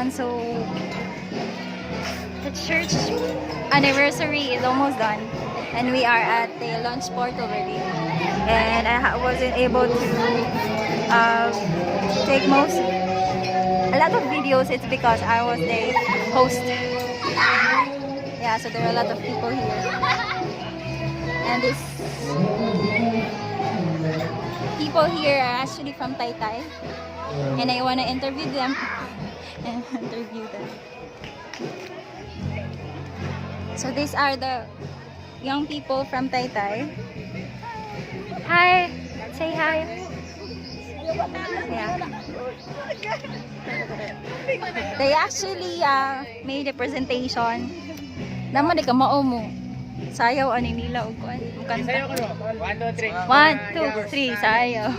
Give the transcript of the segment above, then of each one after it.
on. So the church anniversary is almost done, and we are at the lunch port already. And I wasn't able to take a lot of videos. It's because I was the host. Yeah, so there are a lot of people here, and this people here are actually from Taytay, and I want to interview them. So these are the young people from Taytay. Hi, say hi. Yeah. They actually made a presentation. Naman di ka mao mo. Sayaw ani nila og kuan. Sayaw ko no. 1 2 3. 1 2 3 sayaw.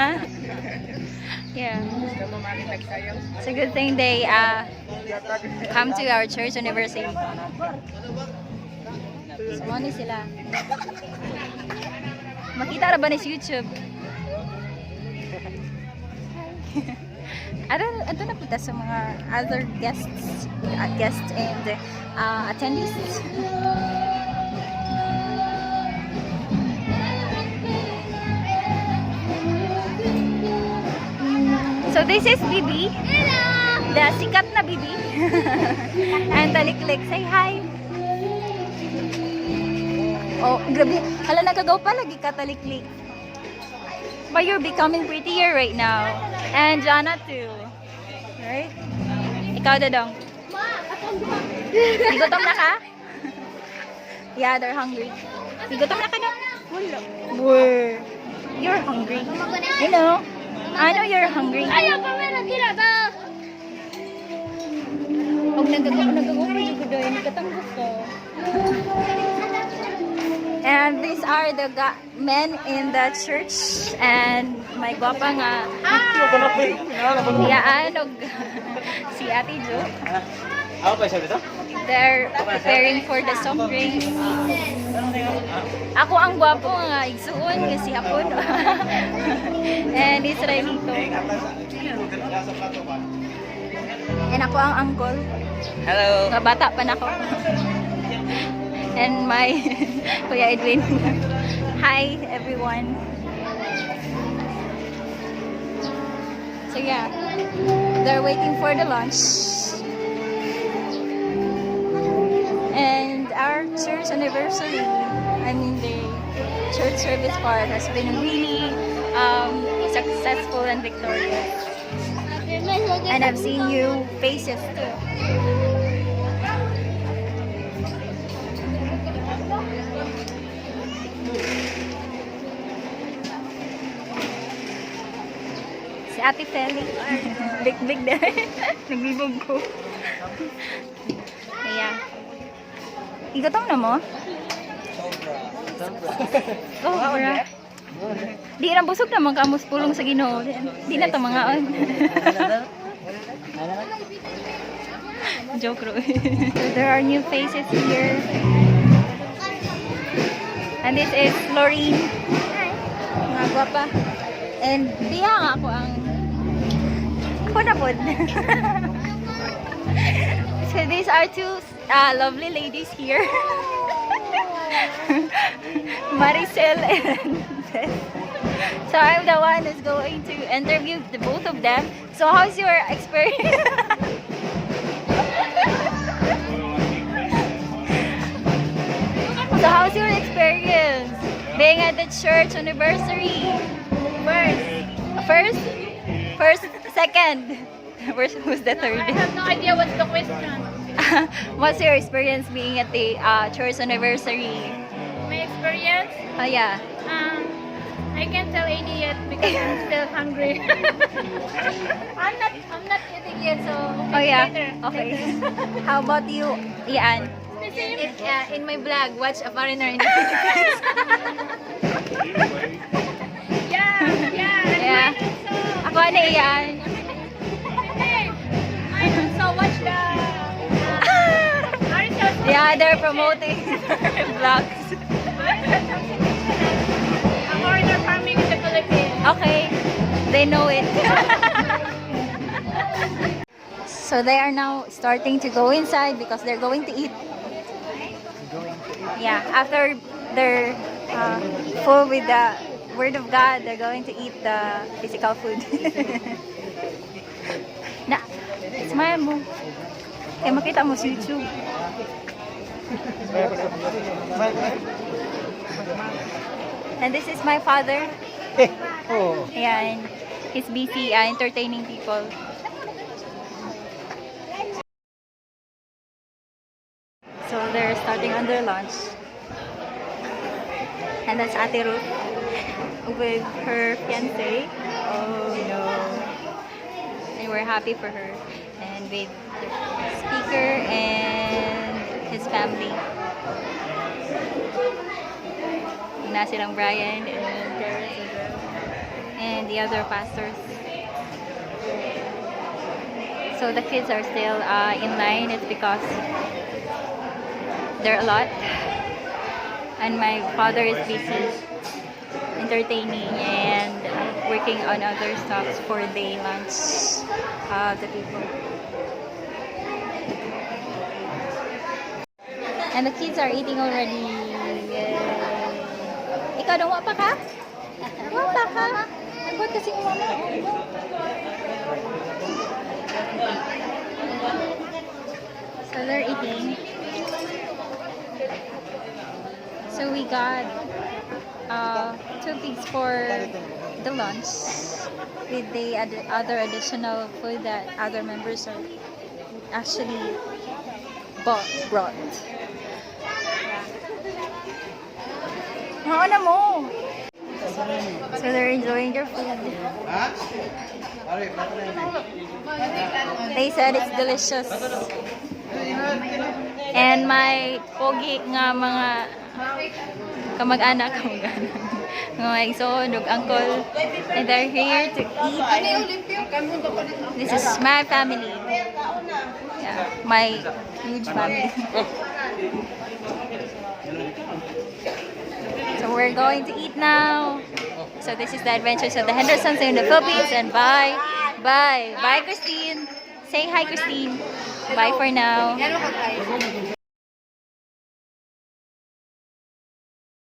Ha? Yeah. It's a good thing they come to our church anniversary. So, ano sila? Makita na ba ni sa YouTube? Ito na kita sa mga other guests and attendees. So this is Bibi. Hello! The sikat na Bibi. And Taliklik. Say hi. Oh, grabe. Hala, nagagaw pa lagi ka, Taliklik. But you're becoming prettier right now. And Jana too. Right? Ikaw, Dadong. Gutom na ka? Yeah, they're hungry. Gutom na ka na? Wala. Where? You're hungry. You know? I know you're hungry. Ayaw pa meron tira ba? Huwag nagagawa pa yung gudoy. Nagkatanggap ko. And these are the men in the church, and my guwapa nga yaan og si Ate Jo. They're preparing for the soft drinks. Ako ang guwapo nga igsuon kasi hapon. And it's Railito. And ako ang uncle. Hello. Nga bata pa na ako. And my Kuya Edwin. Hi everyone. So yeah, they're waiting for the lunch. And our church anniversary, I mean the church service part, has been really successful and victorious. And I've seen new faces too. Si Ate Feli. Big na. Nagbibog ko. Ayan. Igatong na mo? Sobra. Di na busog naman kamus pulong sa Ginoo. Di na to mga on. Joke ro. So there are new faces here. And this is Lorene. Mga gwapa. And diya nga ako ang punapod. So these are two lovely ladies here. Maricel and Beth. So I'm the one who's going to interview the both of them. So how's your experience? So how's your experience being at the church anniversary? First, second. Who's the third? I have no idea what's the question. What's your experience being at the church anniversary? My experience? Oh yeah. I can't tell any yet because I'm still hungry. I'm not eating yet, so Oh yeah. later. Okay. How about you, Ian? Later. In my vlog, watch a foreigner in the Philippines. Yeah. Yeah. And mine also. Ako na Ian. Hey, mine also watch the. Yeah, they're promoting their vlogs. A foreigner farming in the Philippines. Okay, they know it. So So they are now starting to go inside because they're going to eat. Yeah, after they're full with the Word of God, they're going to eat the physical food. Na, smile mo. Kaya makita mo sa YouTube. And this is my father. Oh. Ayan. He's busy entertaining people. So they're starting on their lunch. And that's Ate Ruth with her fiancé. Oh no. And we're happy for her. And with the speaker and his family. Na silang Brian and the other pastors. So the kids are still in line. It's because there are a lot. And my father is busy entertaining and working on other stuff for the lunch of the people. And the kids are eating already. Ikaw, nawa pa ka? Nawa pa ka? Nagbuhat kasi yung mama. So they're eating. So we got 2 pigs for the lunch with the other additional food that other members are actually brought. Mauna mo! So they're enjoying their food. They said it's delicious. And my pogi nga mga kamag-anak, mga igsoon, uncle, and they're here to eat. This is my family. Yeah, my huge family. So we're going to eat now. So this is the adventures of the Hendersons in the Philippines, and bye. Bye. Bye, Christine. Say hi, Christine. Bye for now.